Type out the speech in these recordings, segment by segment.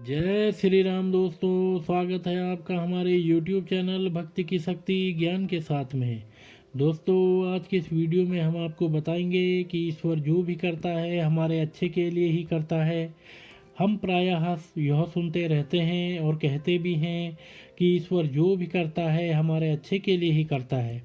जय श्री राम दोस्तों, स्वागत है आपका हमारे YouTube चैनल भक्ति की शक्ति ज्ञान के साथ में। दोस्तों, आज के इस वीडियो में हम आपको बताएंगे कि ईश्वर जो भी करता है हमारे अच्छे के लिए ही करता है। हम प्रायः यह सुनते रहते हैं और कहते भी हैं कि ईश्वर जो भी करता है हमारे अच्छे के लिए ही करता है।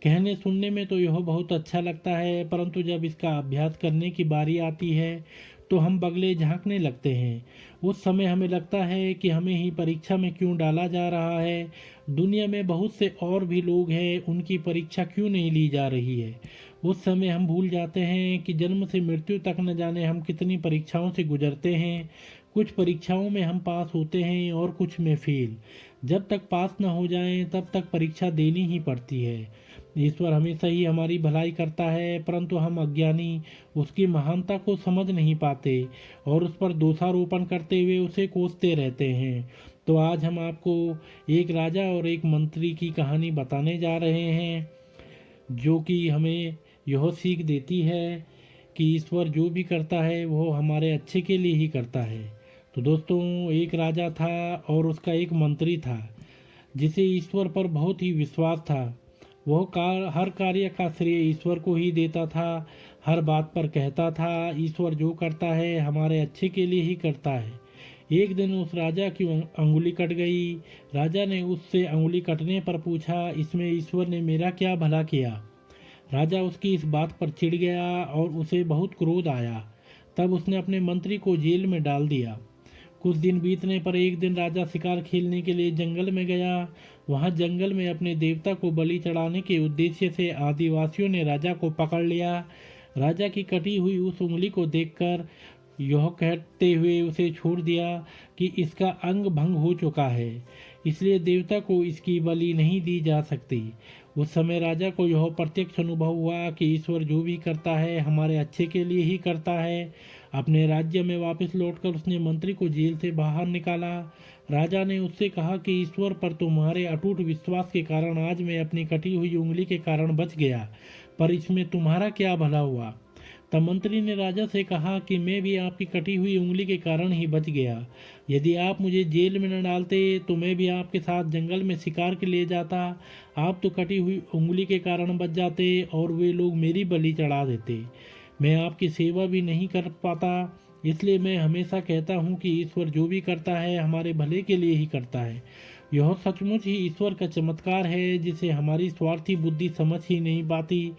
कहने सुनने में तो यह बहुत अच्छा लगता है, परंतु जब इसका अभ्यास करने की बारी आती है तो हम बगले झांकने लगते हैं। उस समय हमें लगता है कि हमें ही परीक्षा में क्यों डाला जा रहा है। दुनिया में बहुत से और भी लोग हैं, उनकी परीक्षा क्यों नहीं ली जा रही है। उस समय हम भूल जाते हैं कि जन्म से मृत्यु तक न जाने हम कितनी परीक्षाओं से गुजरते हैं। कुछ परीक्षाओं में हम पास होते हैं और कुछ में फेल। जब तक पास न हो जाएं तब तक परीक्षा देनी ही पड़ती है। ईश्वर हमेशा ही हमारी भलाई करता है, परंतु हम अज्ञानी उसकी महानता को समझ नहीं पाते और उस पर दोषारोपण करते हुए उसे कोसते रहते हैं। तो आज हम आपको एक राजा और एक मंत्री की कहानी बताने जा रहे हैं, जो कि हमें यह सीख देती है कि ईश्वर जो भी करता है वो हमारे अच्छे के लिए ही करता है। तो दोस्तों, एक राजा था और उसका एक मंत्री था जिसे ईश्वर पर बहुत ही विश्वास था। वह हर कार्य का श्रेय ईश्वर को ही देता था। हर बात पर कहता था, ईश्वर जो करता है हमारे अच्छे के लिए ही करता है। एक दिन उस राजा की अंगुली कट गई। राजा ने उससे अंगुली कटने पर पूछा, इसमें ईश्वर ने मेरा क्या भला किया। राजा उसकी इस बात पर चिढ़ गया और उसे बहुत क्रोध आया। तब उसने अपने मंत्री को जेल में डाल दिया। कुछ दिन बीतने पर एक दिन राजा शिकार खेलने के लिए जंगल में गया। वहां जंगल में अपने देवता को बलि चढ़ाने के उद्देश्य से आदिवासियों ने राजा को पकड़ लिया। राजा की कटी हुई उस उंगली को देखकर यह कहते हुए उसे छोड़ दिया कि इसका अंग भंग हो चुका है, इसलिए देवता को इसकी बलि नहीं दी जा सकती। उस समय राजा को यह प्रत्यक्ष अनुभव हुआ कि ईश्वर जो भी करता है हमारे अच्छे के लिए ही करता है। अपने राज्य में वापस लौटकर उसने मंत्री को जेल से बाहर निकाला। राजा ने उससे कहा कि ईश्वर पर तुम्हारे अटूट विश्वास के कारण आज मैं अपनी कटी हुई उंगली के कारण बच गया, पर इसमें तुम्हारा क्या भला हुआ। तब मंत्री ने राजा से कहा कि मैं भी आपकी कटी हुई उंगली के कारण ही बच गया। यदि आप मुझे जेल में न डालते तो मैं भी आपके साथ जंगल में शिकार के लिए जाता। आप तो कटी हुई उंगली के कारण बच जाते और वे लोग मेरी बलि चढ़ा देते। मैं आपकी सेवा भी नहीं कर पाता। इसलिए मैं हमेशा कहता हूँ कि ईश्वर जो भी करता है हमारे भले के लिए ही करता है। यह सचमुच ही ईश्वर का चमत्कार है, जिसे हमारी स्वार्थी बुद्धि समझ ही नहीं पाती।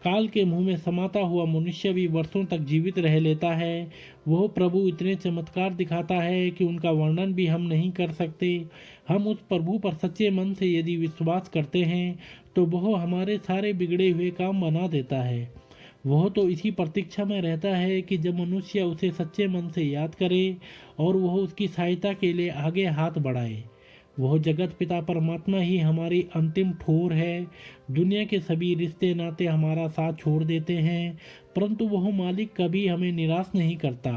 काल के मुंह में समाता हुआ मनुष्य भी वर्षों तक जीवित रह लेता है। वह प्रभु इतने चमत्कार दिखाता है कि उनका वर्णन भी हम नहीं कर सकते। हम उस प्रभु पर सच्चे मन से यदि विश्वास करते हैं तो वह हमारे सारे बिगड़े हुए काम बना देता है। वह तो इसी प्रतीक्षा में रहता है कि जब मनुष्य उसे सच्चे मन से याद करे और वह उसकी सहायता के लिए आगे हाथ बढ़ाए। वह जगत पिता परमात्मा ही हमारी अंतिम ठोर है। दुनिया के सभी रिश्ते नाते हमारा साथ छोड़ देते हैं, परंतु वह मालिक कभी हमें निराश नहीं करता।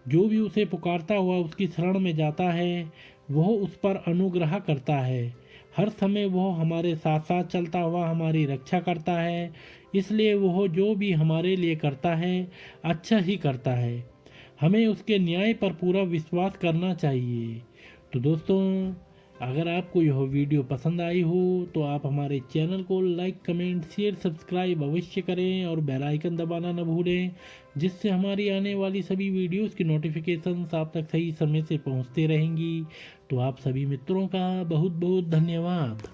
जो भी उसे पुकारता हुआ उसकी शरण में जाता है वह उस पर अनुग्रह करता है। हर समय वह हमारे साथ साथ चलता हुआ हमारी रक्षा करता है। इसलिए वह जो भी हमारे लिए करता है अच्छा ही करता है। हमें उसके न्याय पर पूरा विश्वास करना चाहिए। तो दोस्तों, अगर आपको यह वीडियो पसंद आई हो तो आप हमारे चैनल को लाइक, कमेंट, शेयर, सब्सक्राइब अवश्य करें और बेल आइकन दबाना न भूलें, जिससे हमारी आने वाली सभी वीडियोस की नोटिफिकेशंस आप तक सही समय से पहुंचते रहेंगी। तो आप सभी मित्रों का बहुत बहुत धन्यवाद।